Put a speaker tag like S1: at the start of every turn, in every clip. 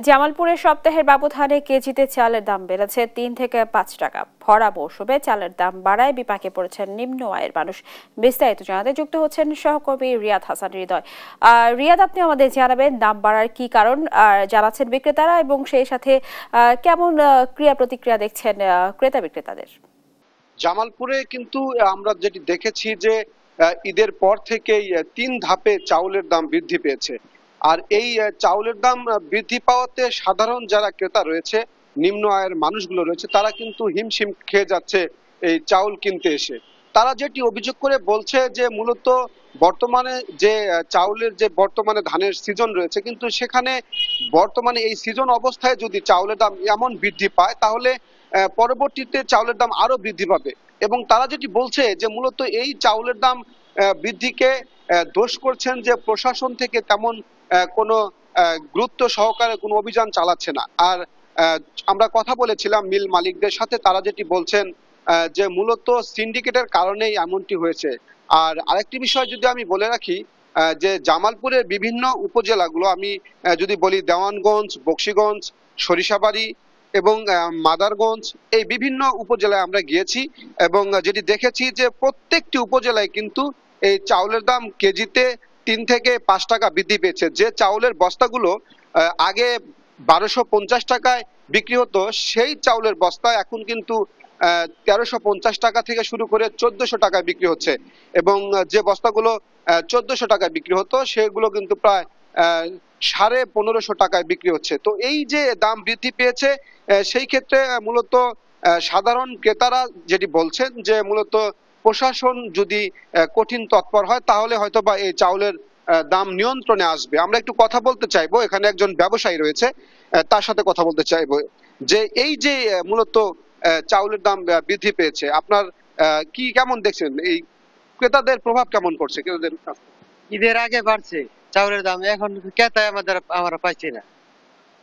S1: জামালপুরে সপ্তাহের ব্যবধানে কেজিতে চালের দাম বেড়েছে ৩ থেকে ৫ টাকা। ভরা মৌসুমে চালের দাম বাড়ায় বিপাকে পড়েছেন নিম্ন আয়ের মানুষ। বিস্তারিত জানাতে যুক্ত হচ্ছেন সহকর্মী রিয়াদ হাসান হৃদয়। রিয়াদ, আপনি আমাদের জানাবেন দাম বাড়ার কি কারণ জানাচ্ছেন বিক্রেতারা এবং সেই সাথে কেমন ক্রিয়া প্রতিক্রিয়া দেখছেন ক্রেতা বিক্রেতাদের?
S2: জামালপুরে কিন্তু আমরা যেটি দেখেছি যে ঈদের পর থেকেই ৩ ধাপে চাউলের দাম বৃদ্ধি পেয়েছে। আর এই চাউলের দাম বৃদ্ধি পাওয়াতে সাধারণ যারা ক্রেতা রয়েছে, নিম্ন আয়ের মানুষগুলো রয়েছে, তারা কিন্তু হিমশিম খেয়ে যাচ্ছে এই চাউল কিনতে এসে। তারা যেটি অভিযোগ করে বলছে যে মূলত বর্তমানে যে চাউলের যে বর্তমানে ধানের সিজন রয়েছে, কিন্তু সেখানে বর্তমানে এই সিজন অবস্থায় যদি চাউলের দাম এমন বৃদ্ধি পায় তাহলে পরবর্তীতে চাউলের দাম আরো বৃদ্ধি পাবে। এবং তারা যেটি বলছে যে মূলত এই চাউলের দাম বৃদ্ধিকে দোষ করছেন যে প্রশাসন থেকে তেমন কোনো গুরুত্ব সহকারে কোনো অভিযান চালাচ্ছে না। আর আমরা কথা বলেছিলাম মিল মালিকদের সাথে, তারা যেটি বলছেন যে মূলত সিন্ডিকেটের কারণেই এমনটি হয়েছে। আর আরেকটি বিষয় যদি আমি বলে রাখি, যে জামালপুরের বিভিন্ন উপজেলাগুলো আমি যদি বলি, দেওয়ানগঞ্জ, বকশীগঞ্জ, সরিষাবাড়ি এবং মাদারগঞ্জ, এই বিভিন্ন উপজেলায় আমরা গিয়েছি এবং যেটি দেখেছি যে প্রত্যেকটি উপজেলায় কিন্তু এই চাউলের দাম কেজিতে ৩ থেকে ৫ টাকা বৃদ্ধি পেয়েছে। যে চাউলের বস্তাগুলো আগে ১২৫০ টাকায় বিক্রি হতো, সেই চাউলের বস্তা এখন কিন্তু ১৩৫০ টাকা থেকে শুরু করে ১৪০০ টাকায় বিক্রি হচ্ছে। এবং যে বস্তাগুলো ১৪০০ টাকায় বিক্রি হতো সেগুলো কিন্তু প্রায় ১৫৫০ টাকায় বিক্রি হচ্ছে। তো এই যে দাম বৃদ্ধি পেয়েছে, সেই ক্ষেত্রে মূলত সাধারণ ক্রেতারা যেটি বলছেন যে মূলত প্রশাসন যদি কঠিন তৎপর হয় তাহলে হয়তোবা এই চাউলের দাম নিয়ন্ত্রণে আসবে। আমরা একটু কথা বলতে চাইবো, এখানে একজন ব্যবসায়ী রয়েছে, তার সাথে কথা বলতে চাইবো যে এই যে মূলত চাউলের দাম বৃদ্ধি পেয়েছে, আপনার কি কেমন দেখছেন? এই ক্রেতাদের প্রভাব কেমন পড়ছে ক্রেতাদের?
S3: ঈদের আগে বাড়ছে চাউলের দাম, এখন ক্রেতায় আমরা পাইছি না।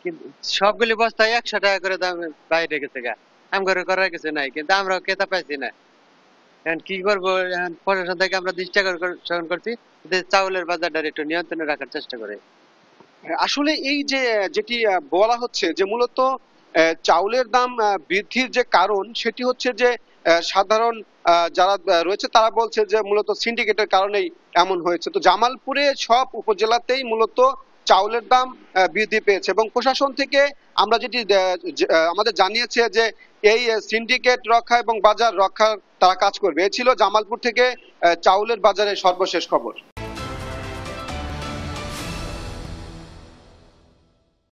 S3: কিন্তু সবগুলি বস্তায় ১০০ টাকা করে দাম বাইরে গেছে গা, আমগরে করার কিছু নাই, কিন্তু আমরা ক্রেতা পাইছি না। এখন কি করবো? এখন প্রশাসন থেকে আমরা দৃষ্টি আকর্ষণ করছি যে চাউলের বাজারটা একটু নিয়ন্ত্রণে রাখার চেষ্টা করে।
S2: আসলে এই যে যেটি বলা হচ্ছে যে মূলত চাউলের দাম বৃদ্ধির যে কারণ, সেটি হচ্ছে যে সাধারণ যারা রয়েছে তারা বলছে যে মূলত সিন্ডিকেটের কারণেই এমন হয়েছে। তো জামালপুরে সব উপজেলাতেই মূলত চাউলের দাম বৃদ্ধি পেয়েছে এবং প্রশাসন থেকে আমরা যেটি আমাদের জানিয়েছে যে এই সিন্ডিকেট রক্ষা এবং বাজার রক্ষার তারা কাজ করবে। এ ছিল জামালপুর থেকে চাউলের বাজারের সর্বশেষ খবর।